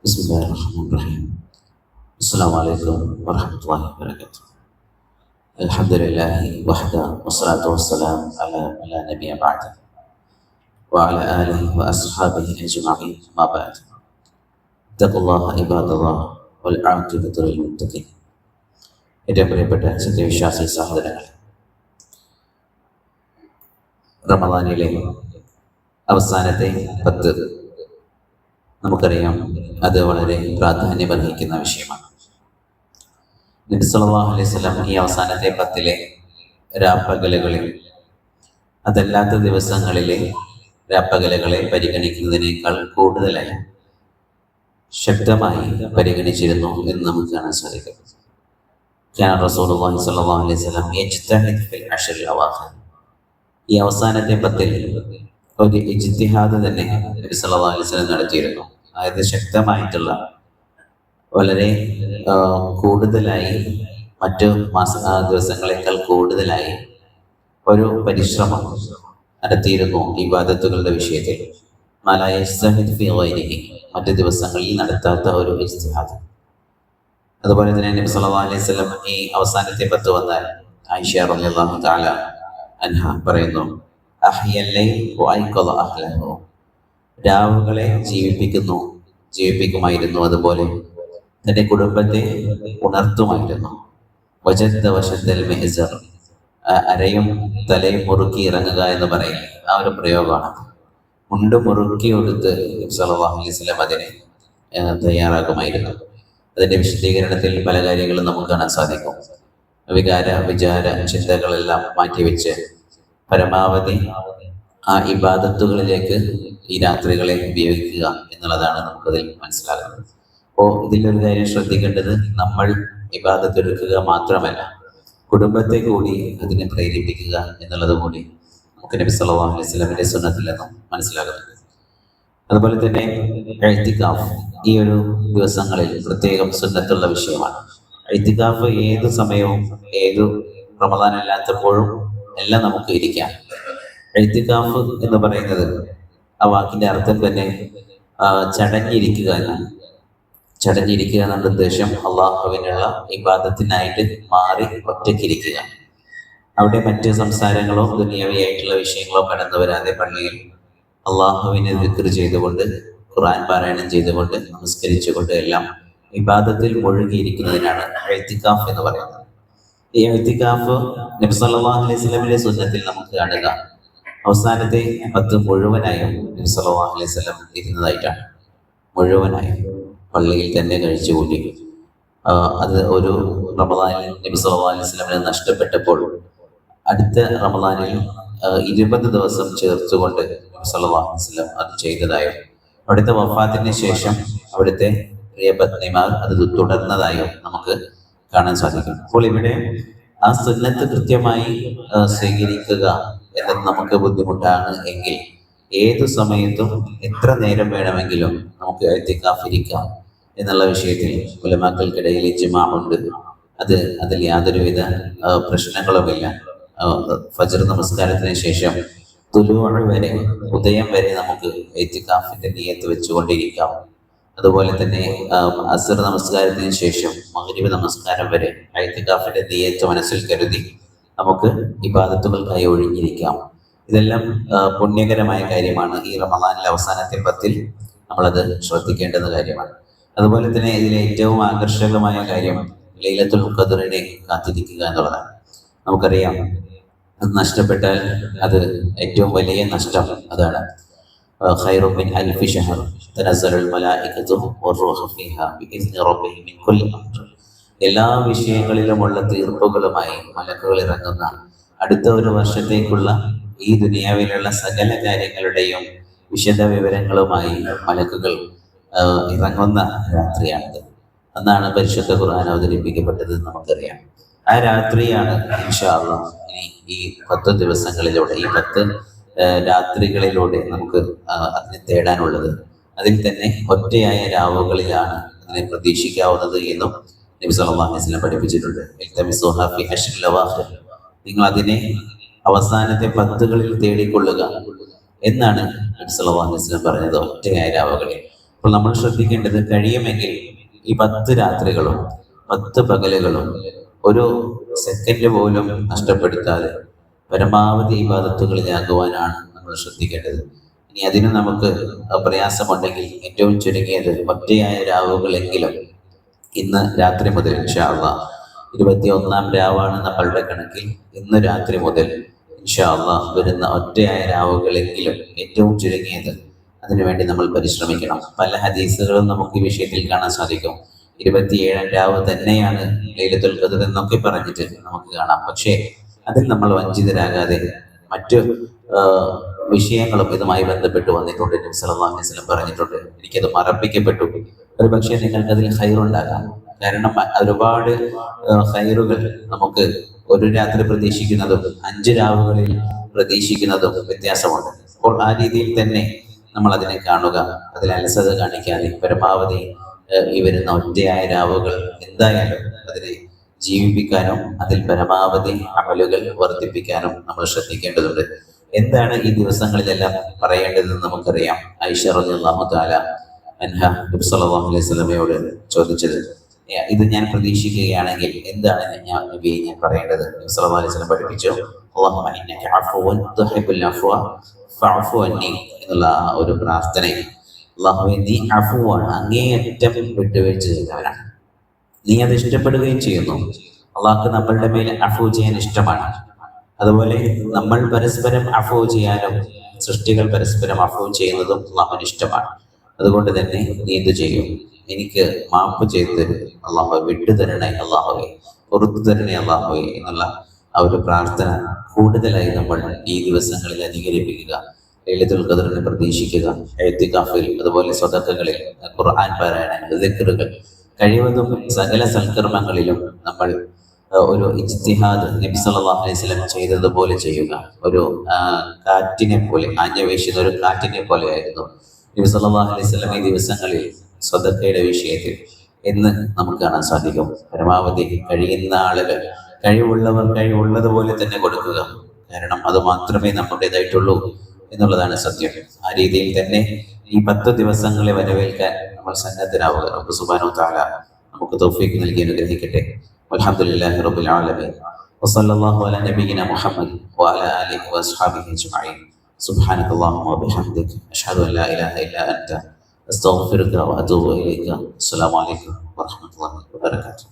بسم الله الرحمن الرحيم. السلام عليكم ورحمة الله وبركاته. الحمد لله وحده والصلاة والسلام على من لا نبي بعده وعلى آله وأصحابه أجمعين ما بعد. اتقوا الله عباد الله والعاقبة للمتقين. ഏറ്റവും പ്രിയപ്പെട്ട സത്യവിശ്വാസി സഹോദരങ്ങളെ, റമദാനിലെ അവസാനത്തെ 10 നമുക്കറിയാം, അത് വളരെ പ്രാധാന്യമർഹിക്കുന്ന വിഷയമാണ്. നബി സല്ലല്ലാഹു അലൈഹി വസല്ലം ഈ അവസാനത്തെ 10 രാപ്പകലുകളിൽ, അതല്ലാത്ത ദിവസങ്ങളിലെ രാപ്പകലുകളെ പരിഗണിക്കുന്നതിനേക്കാൾ കൂടുതലായി ശക്തമായി പരിഗണിച്ചിരുന്നു എന്ന് നമുക്ക് കാണാൻ സാധിക്കും. റസൂലുള്ളാഹി സ്വല്ലല്ലാഹു അലൈഹി വസല്ലം യജ്തഹിദ് ഫിൽ അശ്റിൽ അവാഖിർ, ഈ അവസാനത്തെ 10 ഒരു ഇജ്തിഹാദ് തന്നെ നബി സല്ലല്ലാഹു അലൈഹി വസല്ലം നടത്തിയിരുന്നു. അതായത് ശക്തമായിട്ടുള്ള, വളരെ കൂടുതലായി മറ്റു ദിവസങ്ങളെക്കാൾ കൂടുതലായി ഒരു പരിശ്രമം നടത്തിയിരുന്നു ഇബാദത്തുകളുടെ വിഷയത്തിൽ. മറ്റു ദിവസങ്ങളിൽ നടത്താത്ത ഒരു ഇജ്തിഹാദ്. അതുപോലെ തന്നെ നബി സല്ലല്ലാഹു അലൈഹി വസല്ലം ഈ അവസാനത്തെ 10 വന്നാൽ ആയിഷ റളിയല്ലാഹു തആല അൻഹ പറയുന്നു, രാവുകളെ ജീവിപ്പിക്കുമായിരുന്നു, അതുപോലെ തന്റെ കുടുംബത്തെ ഉണർത്തുമായിരുന്നു. അരയും തലയും മുറുക്കി ഇറങ്ങുക എന്ന് പറയും, ആ ഒരു പ്രയോഗമാണ്. മുണ്ട് മുറുക്കി കൊടുത്ത് സല്ലല്ലാഹു അലൈഹി വസല്ലം അതിനെ തയ്യാറാക്കുമായിരുന്നു. അതിന്റെ വിശദീകരണത്തിൽ പല കാര്യങ്ങളും നമുക്ക് കാണാൻ സാധിക്കും. വിചാര ചിന്തകളെല്ലാം മാറ്റിവെച്ച് പരമാവധി ആ ഇബാദത്തുകളിലേക്ക് ഈ രാത്രികളെ ഉപയോഗിക്കുക എന്നുള്ളതാണ് നമുക്കതിൽ മനസ്സിലാകുന്നത്. അപ്പോൾ ഇതിലൊരു കാര്യം ശ്രദ്ധിക്കേണ്ടത്, നമ്മൾ ഇബാദത്ത് എടുക്കുക മാത്രമല്ല, കുടുംബത്തെ കൂടി അതിനെ പ്രേരിപ്പിക്കുക എന്നുള്ളത് കൂടി നമുക്ക് നബി സല്ലല്ലാഹു അലൈഹി വസല്ലമിന്റെ സുന്നത്തിൽ നിന്നും മനസ്സിലാകുന്നുണ്ട്. അതുപോലെ തന്നെ ഇഅ്തികാഫ് ഈ ഒരു ദിവസങ്ങളിൽ പ്രത്യേകം സുന്നത്തുള്ള വിഷയമാണ്. ഇഅ്തികാഫ് ഏത് സമയവും, ഏതു റമദാൻ അല്ലാത്തപ്പോഴും എല്ലാം നമുക്ക് ഇരിക്കാം. ഇഅ്തികാഫ് എന്ന് പറയുന്നത്, ആ വാക്കിന്റെ അർത്ഥം തന്നെ ചടഞ്ഞിരിക്കുക എന്നാണ്. ചടഞ്ഞിരിക്കുക എന്നുള്ള ഉദ്ദേശം അള്ളാഹുവിനുള്ള ഇബാദത്തിനായിട്ട് മാറി ഒറ്റയ്ക്കിരിക്കുക. അവിടെ മറ്റ് സംസാരങ്ങളോ ദുനിയാവിയായിട്ടുള്ള വിഷയങ്ങളോ കടന്നു വരാതെ പള്ളിയിൽ അള്ളാഹുവിനെ ദിക്ർ ചെയ്തുകൊണ്ട്, ഖുർആൻ പാരായണം ചെയ്തുകൊണ്ട്, നമസ്കരിച്ചുകൊണ്ട് എല്ലാം ഇബാദത്തിൽ മുഴുകിയിരിക്കുന്നതിനാണ് ഇഅ്തികാഫ് എന്ന് പറയുന്നത്. ഈ ഇഅ്തികാഫ് നബി സല്ലല്ലാഹു അലൈഹി വസല്ലമിന്റെ സുന്നത്തിൽ നമുക്ക് കാണുക, അവസാനത്തെ 10 മുഴുവനായും നബി സല്ലല്ലാഹു അലൈഹി വസല്ലം ഇരുന്നതായിട്ടാണ്. മുഴുവനായും പള്ളിയിൽ തന്നെ കഴിച്ചുകൂട്ടി. അത് ഒരു റമദാനിൽ നബി സല്ലല്ലാഹു അലൈഹി വസല്ലമിനെ നഷ്ടപ്പെട്ടപ്പോൾ അടുത്ത റമദാനിൽ 20 ദിവസം ചേർത്തുകൊണ്ട് നബി സല്ലല്ലാഹു അലൈഹി വസല്ലം അത് ചെയ്തതായും, അവിടുത്തെ വഫാത്തിന് ശേഷം അവിടുത്തെ പ്രിയ പത്നിമാർ അത് തുടർന്നതായും നമുക്ക് കാണാൻ സാധിക്കും. അപ്പോൾ ഇവിടെ ആ സുന്നത്ത് കൃത്യമായി സ്വീകരിക്കുക എന്നത് നമുക്ക് ബുദ്ധിമുട്ടാണ് എങ്കിൽ, ഏതു സമയത്തും എത്ര നേരം വേണമെങ്കിലും നമുക്ക് ഇഅ്തികാഫിരിക്കാം എന്നുള്ള വിഷയത്തിൽ ഉലമാക്കൾക്കിടയിൽ ഇജ്മാഉണ്ട്. അതിൽ യാതൊരുവിധ പ്രശ്നങ്ങളുമില്ല. ഫജ്ർ നമസ്കാരത്തിന് ശേഷം തുലൂഅ് വരെ, ഉദയം വരെ നമുക്ക് ഇഅ്തികാഫിന്റെ നിയത്ത് വെച്ചുകൊണ്ടിരിക്കാം. അതുപോലെ തന്നെ അസ്ർ നമസ്കാരത്തിന് ശേഷം മഗ്രിബ് നമസ്കാരം വരെ ഇഅ്തികാഫിന്റെ നിയത്ത് മനസ്സിൽ കരുതി നമുക്ക് ഇബാദത്തുകൾക്കായി ഒഴിഞ്ഞിരിക്കാം. ഇതെല്ലാം പുണ്യകരമായ കാര്യമാണ്. ഈ റമദാനിലെ അവസാനത്തെ 10 നമ്മളത് ശ്രദ്ധിക്കേണ്ടുന്ന കാര്യമാണ്. അതുപോലെ തന്നെ ഇതിലെ ഏറ്റവും ആകർഷകമായ കാര്യം ലൈലത്തുൽ ഖദ്റിനെ കാത്തിരിക്കുക എന്നുള്ളതാണ്. നമുക്കറിയാം, അത് നഷ്ടപ്പെട്ടാൽ അത് ഏറ്റവും വലിയ നഷ്ടം അതാണ്. ഖൈറും മിൻ അൽഫി ശഹർ തനസ്സലുൽ മലായികതു വറൂഹു ഫീഹാ ബിഇസ്നി റബ്ബിഹിം മിൻ കുല്ലി അംർ. എല്ലാ വിഷയങ്ങളിലുമുള്ള തീർപ്പുകളുമായി മലക്കുകൾ ഇറങ്ങുന്ന, അടുത്ത ഒരു വർഷത്തേക്കുള്ള ഈ ദുനിയാവിലുള്ള സകല കാര്യങ്ങളുടെയും വിശദ വിവരങ്ങളുമായി മലക്കുകൾ ഇറങ്ങുന്ന രാത്രിയാണിത്. അന്നാണ് പരിശുദ്ധ ഖുർആൻ അവതരിപ്പിക്കപ്പെട്ടത് നമുക്കറിയാം. ആ രാത്രിയാണ് ഇൻഷാ അല്ലാഹ് ഇനി ഈ 10 ദിവസങ്ങളിലൂടെ, ഈ 10 രാത്രികളിലൂടെ നമുക്ക് അതിനെ തേടാനുള്ളത്. അതിൽ തന്നെ ഒറ്റയായ രാവുകളിലാണ് അതിനെ പ്രതീക്ഷിക്കാവുന്നത് എന്നും നബി സല്ലല്ലാഹു അലൈഹി വസല്ലം പഠിപ്പിച്ചിട്ടുണ്ട്. ഇൽതമിസുഹാ ഫി അശ്റിൽ അവാഖിർ, നിങ്ങൾ അതിനെ അവസാനത്തെ 10കളിൽ തേടിക്കൊള്ളുക എന്നാണ് നബി സല്ലല്ലാഹു അലൈഹി വസല്ലം പറഞ്ഞത്, ഒറ്റയായ രാവുകളിൽ. അപ്പോൾ നമ്മൾ ശ്രദ്ധിക്കേണ്ടത് കഴിയുമെങ്കിൽ ഈ 10 രാത്രികളും 10 പകലുകളും ഒരു സെക്കൻഡ് പോലും നഷ്ടപ്പെടുത്താതെ പരമാവധി ഇബാദത്തുകളിലാകുവാനാണ് നമ്മൾ ശ്രദ്ധിക്കേണ്ടത്. ഇനി അതിന് നമുക്ക് പ്രയാസമുണ്ടെങ്കിൽ ഏറ്റവും ചുരുങ്ങിയത് ഒറ്റയായ രാവുകളെങ്കിലും ഇന്ന് രാത്രി മുതൽ ഇൻഷാ അല്ലാഹ് 21-ാം രാവാണ് നമ്മളുടെ കണക്കിൽ. ഇന്ന് രാത്രി മുതൽ ഇൻഷാ അല്ലാഹ് വരുന്ന ഒറ്റയായ രാവുകളെങ്കിലും ഏറ്റവും ചുരുങ്ങിയത് അതിനുവേണ്ടി നമ്മൾ പരിശ്രമിക്കണം. പല ഹദീസുകളും നമുക്ക് ഈ വിഷയത്തിൽ കാണാൻ സാധിക്കും. 27-ാം രാവ് തന്നെയാണ് ലൈലത്തുൽ ഖദ്ർ എന്നൊക്കെ പറഞ്ഞിട്ട് നമുക്ക് കാണാം. പക്ഷേ അതിൽ നമ്മൾ വഞ്ചിതരാകാതെ മറ്റു വിഷയങ്ങളും ഇതുമായി ബന്ധപ്പെട്ട് വന്നിട്ടുണ്ട്. നബി സല്ലല്ലാഹു അലൈഹി വസല്ലം പറഞ്ഞിട്ടുണ്ട്, എനിക്കത് മറപ്പിക്കപ്പെട്ടു. ഒരു പക്ഷേ നിങ്ങൾക്ക് അതിൽ ഖൈറുണ്ടാകാം. കാരണം ഒരുപാട് ഖൈറുകൾ നമുക്ക് ഒരു രാത്രി പ്രതീക്ഷിക്കുന്നതും 5 രാവുകളിൽ പ്രതീക്ഷിക്കുന്നതും വ്യത്യാസമുണ്ട്. അപ്പോൾ ആ രീതിയിൽ തന്നെ നമ്മൾ അതിനെ കാണുക, അതിൽ അലസത കാണിക്കാതെ പരമാവധി ഈ വരുന്ന ഒറ്റയായ രാവുകൾ എന്തായാലും അതിനെ ജീവിപ്പിക്കാനും അതിൽ പരമാവധി അമലുകൾ വർദ്ധിപ്പിക്കാനും നമ്മൾ ശ്രദ്ധിക്കേണ്ടതുണ്ട്. എന്താണ് ഈ ദിവസങ്ങളിലെല്ലാം പറയേണ്ടതെന്ന് നമുക്കറിയാം. ആയിഷ റളിയല്ലാഹു തആല അൻഹ നബി സല്ലല്ലാഹു അലൈഹി വസല്ലമയോട് ചോദിച്ചത്, ഇത് ഞാൻ പ്രതീക്ഷിക്കുകയാണെങ്കിൽ എന്താണ് ഞാൻ പറയേണ്ടത്? നബി സല്ലല്ലാഹു അലൈഹി വസല്ലം പഠിപ്പിച്ചു, അല്ലാഹുമ്മ ഇന്നക അഫ്വുൻ തുഹിബ്ബുൽ അഫ്വ ഫഅഫു അന്നി എന്നുള്ള ഒരു പ്രാർത്ഥനയിൽ, അല്ലാഹുവേ നീ അഫ്വാണ്, അങ്ങേയറ്റം വിട്ടുവീഴ്ച ചെയ്യുന്നവനാണ്, നീ അത് ഇഷ്ടപ്പെടുകയും ചെയ്യുന്നു. അള്ളാഹ്ക്ക് നമ്മളുടെ മേൽ അഫു ചെയ്യാൻ ഇഷ്ടമാണ്. അതുപോലെ നമ്മൾ പരസ്പരം അഫു ചെയ്യാനും സൃഷ്ടികൾ പരസ്പരം അഫു ചെയ്യുന്നതും അള്ളാഹുവിന് ഇഷ്ടമാണ്. അതുകൊണ്ട് തന്നെ നീ എന്ത് ചെയ്യും? എനിക്ക് മാപ്പ് ചെയ്തു തരും അള്ളാഹു, വിട്ടു തരണേ അള്ളാഹുവേ, പുറത്തു തരണേ അള്ളാഹുവേ എന്നുള്ള ആ ഒരു പ്രാർത്ഥന കൂടുതലായി നമ്മൾ ഈ ദിവസങ്ങളിൽ അധികരിപ്പിക്കുക. ലൈലത്തുൽ ഖദ്റിനെ പ്രതീക്ഷിക്കുക. ഇഅ്തികാഫിൽ, അതുപോലെ സ്വതക്കകളിൽ, ഖുർആൻ പാരായണങ്ങൾ, ദിക്റുകൾ, കഴിവതും സകല സൽക്കർമ്മങ്ങളിലും നമ്മൾ ഒരു ഇജ്തിഹാദ് നബി സല്ലല്ലാഹു അലൈഹി വസല്ലം ചെയ്തതുപോലെ ചെയ്യുക. ഒരു കാറ്റിനെ പോലെ, ആഞ്ഞ വീശുന്ന ഒരു കാറ്റിനെ പോലെ ആയിരുന്നു നബി സല്ലല്ലാഹു അലൈഹി വസല്ലം ഈ ദിവസങ്ങളിൽ സ്വതക്കയുടെ വിഷയത്തിൽ എന്ന് നമുക്ക് കാണാൻ സാധിക്കും. പരമാവധി കഴിയുന്ന ആളുകൾ, കഴിവുള്ളവർ കഴിവുള്ളതുപോലെ തന്നെ കൊടുക്കുക. കാരണം അത് മാത്രമേ നമ്മുടേതായിട്ടുള്ളൂ എന്നുള്ളതാണ് സത്യം. ആ രീതിയിൽ തന്നെ ഈ 10 ദിവസങ്ങളെ വരവേൽക്കാൻ നമ്മൾ സന്നദ്ധരാവുക. റബ്ബ് സുബ്ഹാനഹു വ തആല നമുക്ക് തൗഫീഖ് നൽകി അനുഗ്രഹിക്കട്ടെ. അൽഹംദുലില്ലാഹി റബ്ബിൽ ആലമീൻ വസല്ലല്ലാഹു അലാ നബിയിന മുഹമ്മദ് വഅലാ ആലിഹി വഅസ്ഹാബിഹി അജ്മഈൻ. സുബ്ഹാനകല്ലാഹുമ്മ വബിഹംദിക അഷ്ഹദു അൻ ലാ ഇലാഹ ഇല്ലാ അൻത അസ്തഗ്ഫിറുക വഅതൂബു ഇലൈക. അസ്സലാമു അലൈക്കും വറഹ്മത്തുള്ളാഹി വബറകാതുഹു.